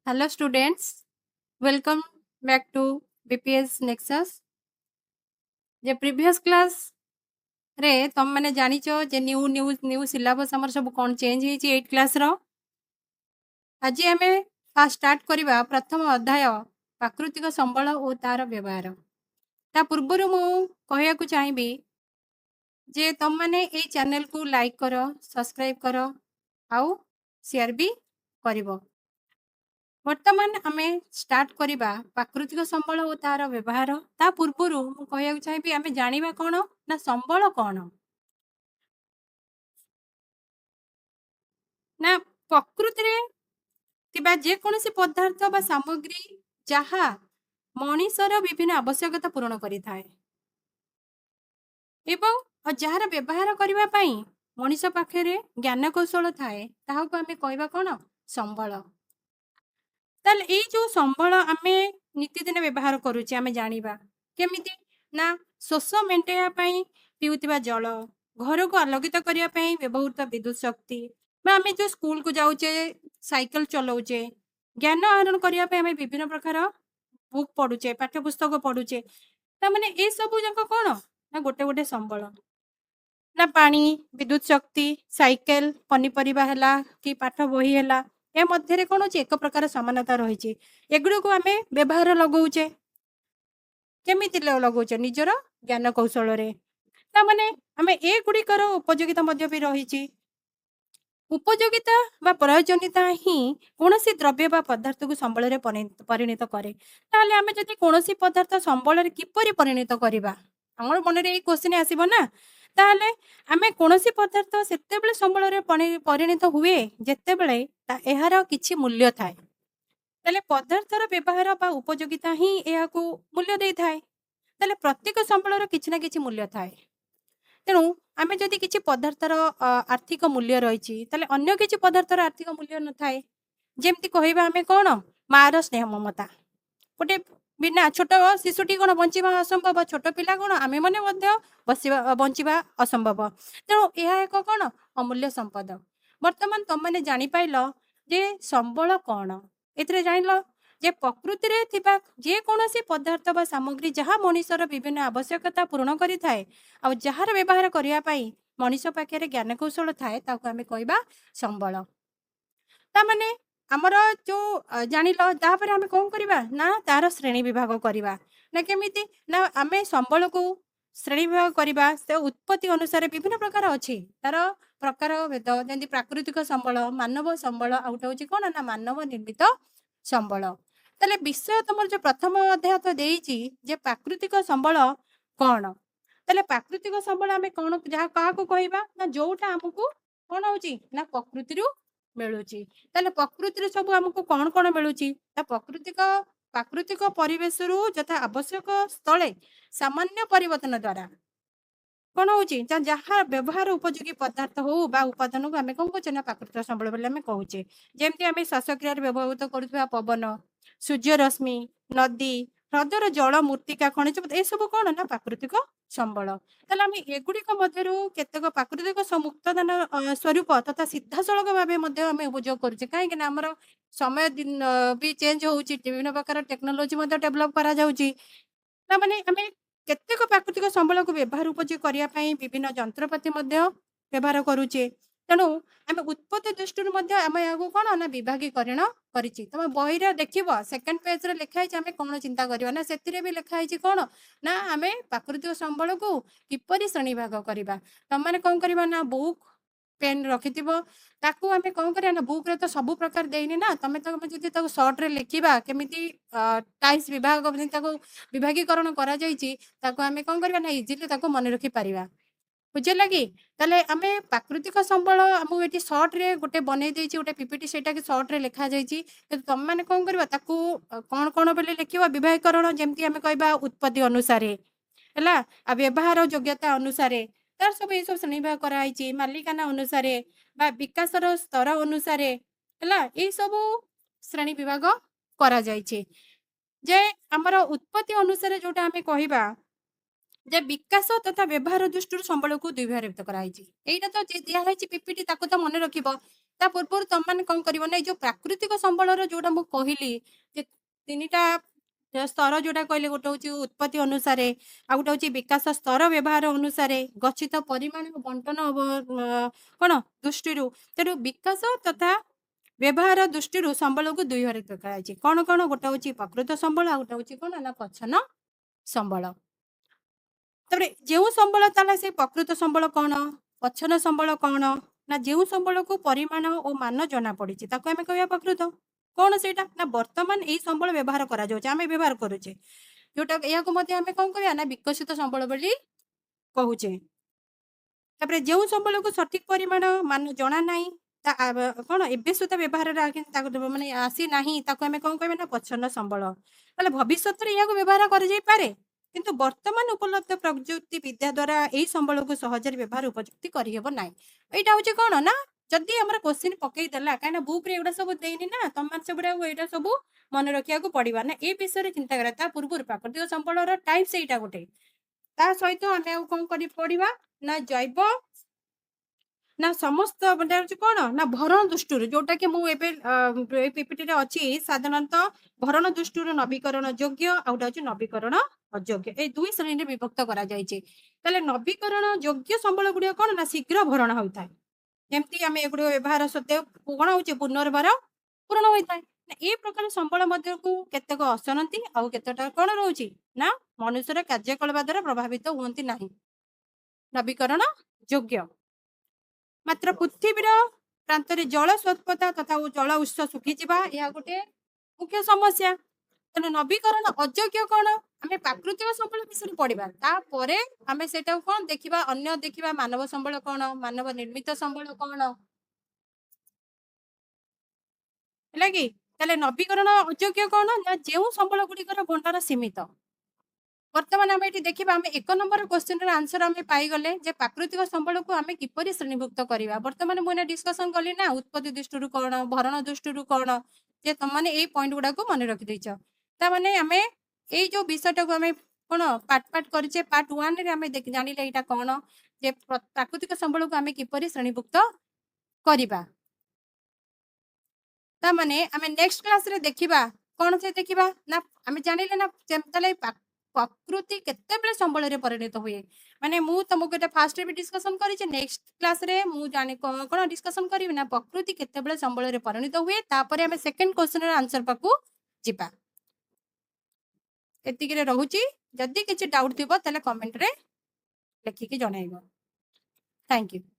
Hello students, welcome back to BPS Nexus. J previous class रे तुम मैंने जानिचो जे new syllabus हमर सब कोन चेंज हेची 8 क्लास रो आज आमे फास्ट स्टार्ट करिबा प्रथम अध्याय प्राकृतिक संबल और तार व्यवहार ता पूर्वरु मु कहया को चाहिबी जे तुम मैंने ए चैनल को लाइक करो सब्सक्राइब करो आउ शेयर भी करिवो वर्तमान आमे स्टार्ट करिबा प्राकृतिक संबल और तार व्यवहार ता पूर्वरु मु कहया को चाहिबी आमे जानिबा कोन ना संबल कोन ना प्रकृति रे तिबा जे कोनोसी पदार्थ बा सामग्री जहा मनीषर विभिन्न आवश्यकता पूर्ण करिथाए एवं जहार व्यवहार करबा पई मनीष पाखरे ज्ञान कौशल थाए ताहाको आमे कहबा कोन संबल ताले एई जो संबल आमे नित्यदिन व्यवहार करूचे आमे जानिबा केमिति ना शोष मेंटेया पई पिउतिबा जल घर को आलोकित करिया पई व्यवहृत विद्युत शक्ति बा आमे जो स्कूल को जाउचे साइकिल चलाउचे ज्ञान आहरण करिया पई आमे विभिन्न प्रकार बुक पढुचे पाठ्य पुस्तक पढुचे ता माने ए सब जंक कोन ना गोटे गोटे संबल ना पानी विद्युत शक्ति साइकेल पनीपरिबा हैला कि पाठ बही हैला ए मध्य रे कोन होची एक प्रकार समानता रहिची एगुडो को आमे व्यवहार लगौचे केमिति लगौचे निजर ज्ञान कौशल रे ता माने आमे ए गुडी करो उपयोगिता मध्य भी रहिची उपयोगिता बा प्रयोजनीयता ही कौनसी द्रव्य बा पदार्थ को संबल रे परिणत करे ताले आमे जदि कौनसी पदार्थ संबल रे किपरि परिणत करिबा हमर मन रे ए क्वेश्चन आसीबो ना ताले आमे कौनसी पदार्थ सेते बेले संबल रे परिणत हुए जेते बेले ता एहार किछि मूल्य थाए ताले पदार्थर व्यवहार बा उपयोगिता ही एहाकू मूल्य देई थाए ताले प्रत्येक संबल रे किछि ना किछि मूल्य थाए तेणु आमे जदि किछि पदार्थर आर्थिक मूल्य रहिछि ताले अन्य किछि पदार्थर आर्थिक मूल्य न थाए जेमति कहबा आमे कोन मार स्नेह ममता गोटे बिना छोट शिशुटी कोन बंचिबा असंभव छोट पिला कोन आमे माने मध्य बंचिबा असंभव तेणु एहा एक कोन अमूल्य संपद वर्तमान तुम माने जानि पाइलो जे संबल कोन एतरे जानिलो जे प्रकृति रे थिबा जे कोनोसी पदार्थ बा सामग्री जहा मनुष्यर विभिन्न आवश्यकता पूर्ण करि थाए आ जहार व्यवहार करिया पई मनुष्य पाखे ज्ञान कौशल थाए ताको आमे कहबा संबल ता माने हमर जो जानिलो तापर आमे कोन करबा ना तार श्रेणी विभाग करबा ना केमिति ना आमे संबल को श्रेणी विभाग करबा से उत्पत्ति अनुसार विभिन्न प्रकार अछि तार प्रकार भेद जेंति प्राकृतिक संबल मानव संबल आउट होची कोन ना मानव निर्मित संबल ताले विषय तमर जो प्रथम अध्याय तो देइची जे प्राकृतिक संबल कोन ताले प्राकृतिक संबल आमे कोन जहा काहा को कहबा ना जोटा हमकु कोन होची ना प्रकृति रु मिलुची ताले प्रकृति रे सब हमकु कोन कोन मिलुची ता प्राकृतिक परिवेश रु जथा आवश्यक स्थले सामान्य परिवर्तन द्वारा कोन होची जहा व्यवहार उपयोगी पदार्थ हो बा उपादान को आमे कोन कहचे ना प्राकृतिक संबल बोले आमे कहूचे जेमति आमे श्वासक्रिया व्यवहृत करूथबा पवन सूर्य रश्मि नदी हृदर जल मूर्तिका खनिज ए सब कोन ना प्राकृतिक संबल ताले आमे एगुडी को मध्यरु केतक प्राकृतिक मुक्तदान स्वरूप तथा सिद्धासलक भाबे मध्य आमे उपयोग करूचे काहे कि ना हमर समय दिन भी चेंज होउची विभिन्न प्रकार टेक्नोलॉजी मध्य डेवलप करा जाउची ता माने आमे केतेक प्राकृतिक संबल को व्यवहार उपयोग करिया पई विभिन्न यंत्रपाति मध्य व्यवहार करूचे तेणु आमे उत्पत्ति दृष्टि मध्य आमे यागु कोन ना विभागीकरण करिछि तमे बही रे देखिबो सेकंड पेज रे लिखा है आमे कोन चिंता करिवा ना सेतिरे भी लिखा है कोन ना आमे प्राकृतिक संबल को किपरि श्रेणी भाग करिबा तम माने कोन करिबा ना बुक पेन रखिथिबो ताकू आमे कोन करिया ना बुक रे तो सब प्रकार देइनी ना तमे तो जदि ताकू शॉर्ट रे लिखिबा केमिति टाइप्स विभाग ताकू विभागीकरण करा जाइछि ताकू आमे कोन करिबा ना इजीली ताकू मन रखि पारिबा बुझे लगी ताले आमे प्राकृतिक संबल हमु एटी शॉर्ट रे गोटे बनै देइछि गोटे पीपीटी सेटा के शॉर्ट रे लिखा जाइछि तम माने कोन करबा ताकू कोन कोन बेले लिखिबा विभागीकरण जेमति आमे कहबा उत्पत्ति अनुसार हैला आ व्यवहार योग्यता अनुसार तार सब ए सब श्रेणी विभाग करा आइछि मालिकाना अनुसार बा विकासर स्तर अनुसार हैला ए सब श्रेणी विभाग करा जाइछि जे हमर उत्पत्ति अनुसार जोटा आमे कहबा जे विकास तथा व्यवहार दृष्टि संबल को दुई भाग व्यक्त कराई एटा तो दिया है पीपीटी ताको तो मन रखिबो ତା ପୂର୍ବରୁ ତମମାନେ କଣ କରିବ ନା, ଏଇ ଯୋଉ ପ୍ରାକୃତିକ ସମ୍ବଳର ଯୋଉଟା ମୁଁ କହିଲି ଯେ ତିନିଟା ସ୍ତର ଯୋଉଟା କହିଲେ, ଗୋଟେ ହଉଛି ଉତ୍ପତ୍ତି ଅନୁସାରେ, ଆଉ ଗୋଟେ ହଉଛି ବିକାଶ ସ୍ତର ବ୍ୟବହାର ଅନୁସାରେ, ଗଚ୍ଛିତ ପରିମାଣ ଓ ବଣ୍ଟନ କଣ ଦୃଷ୍ଟିରୁ, ତେଣୁ ବିକାଶ ତଥା ବ୍ୟବହାର ଦୃଷ୍ଟିରୁ ସମ୍ବଳକୁ ଦୁଇ ଭାଗରେ କରାଯାଇଛି। କଣ କଣ? ଗୋଟେ ହଉଛି ପ୍ରକୃତ ସମ୍ବଳ, ଆଉ ଗୋଟେ ହଉଛି କଣ ନା ପଚ୍ଛନ୍ନ ସମ୍ବଳ। ତାପରେ ଯେଉଁ ସମ୍ବଳ, ତାହେଲେ ସେ ପ୍ରକୃତ ସମ୍ବଳ କଣ, ପଚ୍ଛନ୍ନ ସମ୍ବଳ କଣ ନା, ଯେଉଁ ସମ୍ବଳକୁ ପରିମାଣ ଓ ମାନ ଜଣା ପଡିଛି ତାକୁ ଆମେ କହିବା ପ୍ରକୃତ। କଣ ସେଇଟା ନା, ବର୍ତ୍ତମାନ ଏଇ ସମ୍ବଳ ବ୍ୟବହାର କରାଯାଉଛି, ଆମେ ବ୍ୟବହାର କରୁଛେ, ଯୋଉଟା ଏହାକୁ ମଧ୍ୟ ଆମେ କଣ କହିବା ନା ବିକଶିତ ସମ୍ବଳ ବୋଲି କହୁଛେ। ତାପରେ ଯେଉଁ ସମ୍ବଳକୁ ସଠିକ ପରିମାଣ ମାନ ଜଣା ନାହିଁ, କଣ ଏବେ ସୁଦ୍ଧା ବ୍ୟବହାରରେ ତାକୁ ମାନେ ଆସି ନାହିଁ, ତାକୁ ଆମେ କଣ କହିବା ନା ପଚ୍ଛନ୍ନ ସମ୍ବଳ। ତାହେଲେ ଭବିଷ୍ୟତରେ ଏହାକୁ ବ୍ୟବହାର କରାଯାଇପାରେ, କିନ୍ତୁ ବର୍ତ୍ତମାନ ଉପଲବ୍ଧ ପ୍ରଯୁକ୍ତି ବିଦ୍ୟା ଦ୍ୱାରା ଏଇ ସମ୍ବଳକୁ ସହଜରେ ବ୍ୟବହାର ଉପଯୁକ୍ତି କରିହେବ ନାହିଁ। ଏଇଟା ହଉଛି କଣ ନା, ଯଦି ଆମର କ୍ୱେଶ୍ଚିନ୍ ପକେଇଦେଲା, କାହିଁକିନା ବୁକ୍ ରେ ଏଗୁଡ଼ା ସବୁ ଦେଇନି ନା, ତମମାନେ ସବୁଗୁଡ଼ା ଏଇଟା ସବୁ ମନେ ରଖିବାକୁ ପଡିବ ନା, ଏ ବିଷୟରେ ଚିନ୍ତା କରିବା। ତା ପୂର୍ବରୁ ପ୍ରାକୃତିକ ସମ୍ବଳର ଟାଇପ୍ସ ଏଇଟା ଗୋଟେ, ତା ସହିତ ଆମେ ଆଉ କଣ କରି ପଡିବା ନା ଜୈବ ନା ସମସ୍ତ ମାନେ ହଉଛି କଣ ନା ଭରଣ ଦୃଷ୍ଟିରୁ, ଯୋଉଟା କି ମୁଁ ଏବେ ଏଇ ପିପିଟିରେ ଅଛି, ସାଧାରଣତଃ ଭରଣ ଦୃଷ୍ଟିରୁ ନବୀକରଣ ଯୋଗ୍ୟ, ଆଉ ଗୋଟେ ହଉଛି ନବୀକରଣ ଅଯୋଗ୍ୟ, ଏଇ ଦୁଇ ଶ୍ରେଣୀରେ ବିଭକ୍ତ କରାଯାଇଛି। ତାହେଲେ ନବୀକରଣ ଯୋଗ୍ୟ ସମ୍ବଳ ଗୁଡିକ କଣ ନା ଶୀଘ୍ର ଭରଣ ହୋଇଥାଏ, ଯେମିତି ଆମେ ଏଗୁଡିକ ବ୍ୟବହାର ସତ୍ତ୍ୱେ କଣ ହଉଛି ପୁନର୍ବାର ପୂରଣ ହୋଇଥାଏ। ଏଇ ପ୍ରକାର ସମ୍ବଳ ମଧ୍ୟକୁ କେତେକ ଅସରନ୍ତି, ଆଉ କେତେଟା କଣ ରହୁଛି ନା ମନୁଷ୍ୟର କାର୍ଯ୍ୟକଳାପ ଦ୍ୱାରା ପ୍ରଭାବିତ ହୁଅନ୍ତି ନାହିଁ, ନବୀକରଣ ଯୋଗ୍ୟ। ମାତ୍ର ପୃଥିବୀର ପ୍ରାନ୍ତରେ ଜଳ ସ୍ୱଳ୍ପତା ତଥା ଜଳ ଉତ୍ସ ଶୁଖିଯିବା, ଏହା ଗୋଟେ ମୁଖ୍ୟ ସମସ୍ୟା। ତେଣୁ ନବୀକରଣ ଅଯୋଗ୍ୟ କଣ, ଆମେ ପ୍ରାକୃତିକ ସମ୍ବଳ ବିଷୟରେ ପଢିବା, ତାପରେ ଆମେ ସେଇଟାକୁ କଣ ଦେଖିବା, ଅନ୍ୟ ଦେଖିବା ମାନବ ସମ୍ବଳ କଣ, ମାନବ ନିର୍ମିତ ସମ୍ବଳ କଣ, ହେଲା କି? ତାହେଲେ ନବୀକରଣ ଅଯୋଗ୍ୟ କଣ ନା, ଯେଉଁ ସମ୍ବଳ ଗୁଡିକର ଭଣ୍ଡାର ସୀମିତ। ବର୍ତ୍ତମାନ ଆମେ ଏଠି ଦେଖିବା, ଆମେ 1 ନମ୍ବର କ୍ୱେଶ୍ଚିନର ଆନ୍ସର ଆମେ ପାଇଗଲେ ଯେ ପ୍ରାକୃତିକ ସମ୍ବଳକୁ ଆମେ କିପରି ଶ୍ରେଣୀଭୁକ୍ତ କରିବା। ବର୍ତ୍ତମାନ ମୁଁ ଏଇନା ଡିସ୍କସନ କଲି ନା, ଉତ୍ପତ୍ତି ଦୃଷ୍ଟିରୁ କଣ, ଭରଣ ଦୃଷ୍ଟିରୁ କଣ, ଯେ ତମମାନେ ଏଇ ପଏଣ୍ଟ ଗୁଡାକୁ ମନେ ରଖିଦେଇଛ। ତାମାନେ ଆମେ ଏଇ ଯୋଉ ବିଷୟଟାକୁ ଆମେ କଣ ପାର୍ଟ ପାର୍ଟ କରିଛେ, ପାର୍ଟ 1 ରେ ଆମେ ଜାଣିଲେ ଏଇଟା କଣ, ଯେ ପ୍ରାକୃତିକ ସମ୍ବଳକୁ ଆମେ କିପରି ଶ୍ରେଣୀଭୁକ୍ତ କରିବା। ତାମାନେ ଆମେ ନେକ୍ସଟ କ୍ଲାସରେ ଦେଖିବା, କଣ ସେ ଦେଖିବା ନା, ଆମେ ଜାଣିଲେ ନା ତାହେଲେ ପ୍ରକୃତି କେତେବେଳେ ସମ୍ବଳରେ ପରିଣତ ହୁଏ। ମାନେ ମୁଁ ତମକୁ ଏଟା ଫାଷ୍ଟରେ ବି ଡିସ୍କସନ କରିଛି, ନେକ୍ସଟ କ୍ଲାସରେ ମୁଁ ଜାଣି କଣ ଡିସ୍କସନ କରିବି ନା ପ୍ରକୃତି କେତେବେଳେ ସମ୍ବଳରେ ପରିଣତ ହୁଏ, ତାପରେ ଆମେ ସେକେଣ୍ଡ କ୍ୱେଶ୍ଚିନର ଆନ୍ସର ପାକୁ ଯିବା। ଏତିକିରେ ରହୁଛି, ଯଦି କିଛି ଡାଉଟ ଥିବ ତାହେଲେ କମେଣ୍ଟରେ ଲେଖିକି ଜଣାଇବ। Thank you.